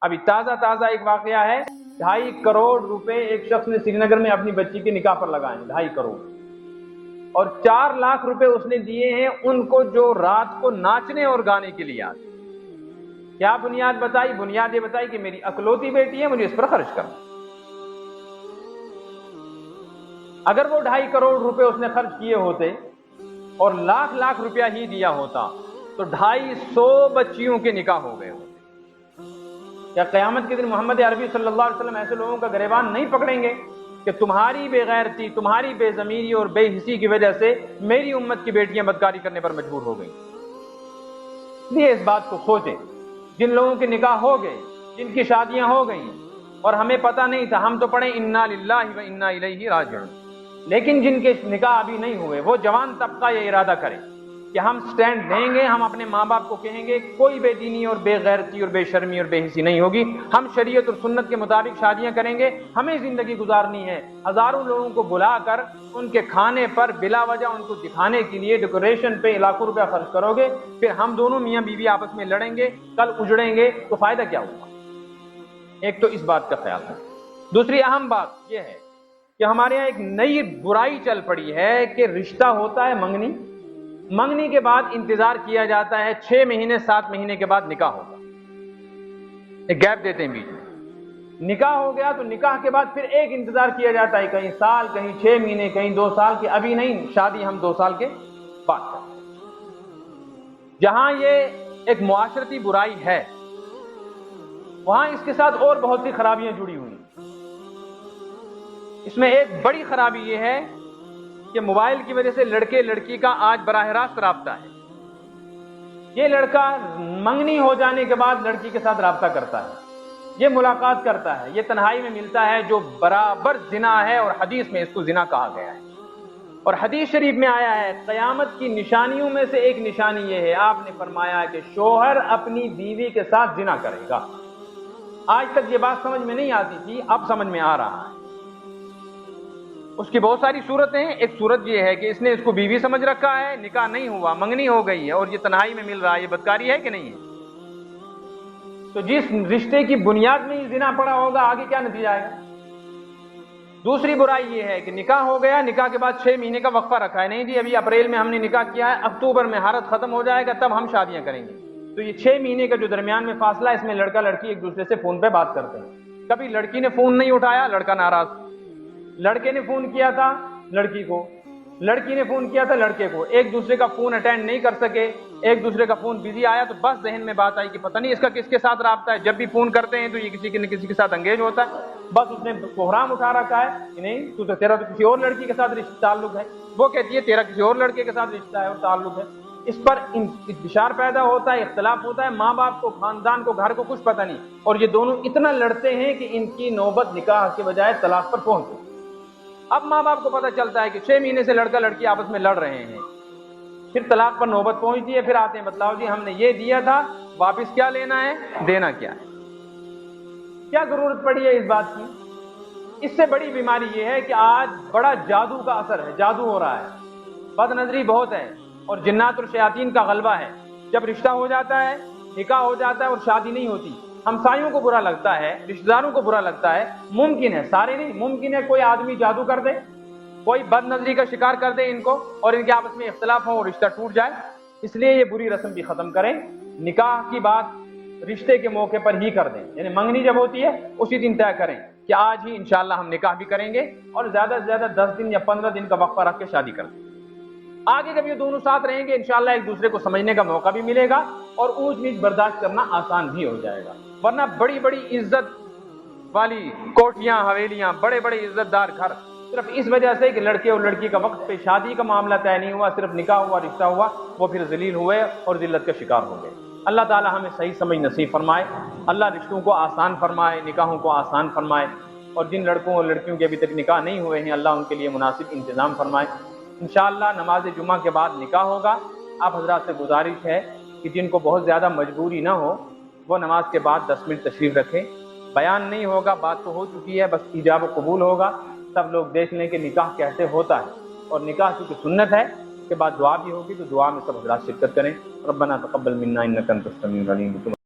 ابھی تازہ ایک واقعہ ہے، 2.5 کروڑ روپے ایک شخص نے سری نگر میں اپنی بچی کے نکاح پر لگائے ہیں، 2.5 کروڑ، اور 4 لاکھ روپے اس نے دیے ہیں ان کو جو رات کو ناچنے اور گانے کے لیے آتے۔ کیا بنیاد بتائی؟ بنیاد یہ بتائی کہ میری اکلوتی بیٹی ہے، مجھے اس پر خرچ کرنا۔ اگر وہ 2.5 کروڑ روپے اس نے خرچ کیے ہوتے اور لاکھ روپیہ ہی دیا ہوتا تو 250 بچیوں کے نکاح ہو گئے ہوتے۔ کیا قیامت کے دن محمد عربی صلی اللہ علیہ وسلم ایسے لوگوں کا گریبان نہیں پکڑیں گے کہ تمہاری بے غیرتی، تمہاری بے ضمیری اور بے حسی کی وجہ سے میری امت کی بیٹیاں بدکاری کرنے پر مجبور ہو گئیں؟ اس لیے اس بات کو سوچیں، جن لوگوں کے نکاح ہو گئے، جن کی شادیاں ہو گئیں اور ہمیں پتہ نہیں تھا، ہم تو پڑھیں انا للہ و انا الیہ راجعون، لیکن جن کے نکاح ابھی نہیں ہوئے وہ جوان طبقہ یہ ارادہ کرے کہ ہم سٹینڈ لیں گے، ہم اپنے ماں باپ کو کہیں گے کوئی بے دینی اور بے غیرتی اور بے شرمی اور بے حسی نہیں ہوگی، ہم شریعت اور سنت کے مطابق شادیاں کریں گے، ہمیں زندگی گزارنی ہے۔ ہزاروں لوگوں کو بلا کر ان کے کھانے پر بلا وجہ ان کو دکھانے کے لیے ڈیکوریشن پہ لاکھوں روپیہ خرچ کرو گے، پھر ہم دونوں میاں بیوی آپس میں لڑیں گے، کل اجڑیں گے، تو فائدہ کیا ہوگا؟ ایک تو اس بات کا خیال ہے۔ دوسری اہم بات یہ ہے کہ ہمارے یہاں ایک نئی برائی چل پڑی ہے کہ رشتہ ہوتا ہے منگنی کے بعد انتظار کیا جاتا ہے 6 مہینے 7 مہینے کے بعد نکاح ہوگا، ایک گیپ دیتے ہیں بیچ میں، نکاح ہو گیا تو نکاح کے بعد پھر ایک انتظار کیا جاتا ہے، کہیں سال، کہیں 6 مہینے، کہیں 2 سال کی، ابھی نہیں، شادی ہم 2 سال کے بعد کرتے ہیں۔ جہاں یہ ایک معاشرتی برائی ہے وہاں اس کے ساتھ اور بہت سی خرابیاں جڑی ہوئی ہیں۔ اس میں ایک بڑی خرابی یہ ہے کہ موبائل کی وجہ سے لڑکے لڑکی کا آج براہ راست رابطہ ہے۔ یہ لڑکا منگنی ہو جانے کے بعد لڑکی کے ساتھ رابطہ کرتا ہے، یہ ملاقات کرتا ہے، یہ تنہائی میں ملتا ہے، جو برابر زنا ہے، اور حدیث میں اس کو زنا کہا گیا ہے۔ اور حدیث شریف میں آیا ہے قیامت کی نشانیوں میں سے ایک نشانی یہ ہے، آپ نے فرمایا کہ شوہر اپنی بیوی کے ساتھ زنا کرے گا۔ آج تک یہ بات سمجھ میں نہیں آتی تھی، اب سمجھ میں آ رہا ہے۔ اس کی بہت ساری صورتیں ہیں، ایک صورت یہ ہے کہ اس نے اس کو بیوی سمجھ رکھا ہے، نکاح نہیں ہوا، منگنی ہو گئی ہے اور یہ تنہائی میں مل رہا ہے، یہ بدکاری ہے کہ نہیں ہے؟ تو جس رشتے کی بنیاد میں ہی زنا پڑا ہوگا، آگے کیا نتیجہ آئے گا؟ دوسری برائی یہ ہے کہ نکاح ہو گیا، نکاح کے بعد 6 مہینے کا وقفہ رکھا ہے، نہیں جی ابھی اپریل میں ہم نے نکاح کیا ہے، اکتوبر میں حالت ختم ہو جائے گا تب ہم شادیاں کریں گے۔ تو یہ 6 مہینے کا جو درمیان میں فاصلہ ہے، اس میں لڑکا لڑکی ایک دوسرے سے فون پہ بات کرتے ہیں۔ کبھی لڑکی نے فون نہیں اٹھایا، لڑکا ناراض، لڑکے نے فون کیا تھا لڑکی کو، لڑکی نے فون کیا تھا لڑکے کو، ایک دوسرے کا فون اٹینڈ نہیں کر سکے، ایک دوسرے کا فون بزی آیا تو بس ذہن میں بات آئی کہ پتہ نہیں اس کا کس کے ساتھ رابطہ ہے، جب بھی فون کرتے ہیں تو یہ کسی نہ کسی کے ساتھ انگیج ہوتا ہے، بس اس نے کوہرام اٹھا رکھا ہے کہ نہیں تیرا تو کسی اور لڑکی کے ساتھ رشتہ تعلق ہے، وہ کہتی ہے تیرا کسی اور لڑکے کے ساتھ رشتہ ہے اور تعلق ہے۔ اس پر انتشار پیدا ہوتا ہے، اختلاف ہوتا ہے، ماں باپ کو، خاندان کو، گھر کو کچھ پتہ نہیں، اور یہ دونوں اتنا لڑتے ہیں کہ ان کی نوبت نکاح کے بجائے طلاق پر پہنچتی ہے۔ اب ماں باپ کو پتہ چلتا ہے کہ 6 مہینے سے لڑکا لڑکی آپس میں لڑ رہے ہیں، پھر طلاق پر نوبت پہنچتی ہے، پھر آتے ہیں بتلاؤ جی ہم نے یہ دیا تھا، واپس کیا لینا ہے، دینا کیا ہے؟ کیا ضرورت پڑی ہے اس بات کی؟ اس سے بڑی بیماری یہ ہے کہ آج بڑا جادو کا اثر ہے، جادو ہو رہا ہے، بد نظری بہت ہے، اور جنات اور شیاطین کا غلبہ ہے۔ جب رشتہ ہو جاتا ہے، نکاح ہو جاتا ہے اور شادی نہیں ہوتی، ہمسایوں کو برا لگتا ہے، رشتہ داروں کو برا لگتا ہے، ممکن ہے، سارے نہیں، ممکن ہے کوئی آدمی جادو کر دے، کوئی بد نظری کا شکار کر دے ان کو، اور ان کے آپس میں اختلاف ہو اور رشتہ ٹوٹ جائے۔ اس لیے یہ بری رسم بھی ختم کریں، نکاح کی بات رشتے کے موقع پر ہی کر دیں، یعنی منگنی جب ہوتی ہے اسی دن طے کریں کہ آج ہی انشاءاللہ ہم نکاح بھی کریں گے، اور زیادہ سے زیادہ 10 دن یا 15 دن کا وقفہ رکھ کے شادی کر دیں۔ آگے جب یہ دونوں ساتھ رہیں گے انشاءاللہ ایک دوسرے کو سمجھنے کا موقع بھی ملے گا اور اونچ نیچ برداشت کرنا آسان بھی ہو جائے گا۔ ورنہ بڑی بڑی عزت والی کوٹھیاں، حویلیاں، بڑے بڑے عزت دار گھر، صرف اس وجہ سے کہ لڑکے اور لڑکی کا وقت پہ شادی کا معاملہ طے نہیں ہوا، صرف نکاح ہوا، رشتہ ہوا، وہ پھر ذلیل ہوئے اور ذلت کا شکار ہو گئے۔ اللہ تعالی ہمیں صحیح سمجھ نصیب فرمائے، اللہ رشتوں کو آسان فرمائے، نکاحوں کو آسان فرمائے، اور جن لڑکوں اور لڑکیوں کے ابھی تک نکاح نہیں ہوئے ہیں اللہ ان کے لیے مناسب انتظام فرمائے۔ انشاءاللہ نماز جمعہ کے بعد نکاح ہوگا۔ آپ حضرات سے گزارش ہے کہ جن کو بہت زیادہ مجبوری نہ ہو وہ نماز کے بعد 10 منٹ تشریف رکھیں، بیان نہیں ہوگا، بات تو ہو چکی ہے، بس ایجاب و قبول ہوگا، سب لوگ دیکھ لیں کہ نکاح کیسے ہوتا ہے، اور نکاح چونکہ سنت ہے، اس کے بعد دعا بھی ہوگی تو دعا میں سب حضرات شرکت کریں۔ ربنا تقبل منا انک انت السمیع العلیم۔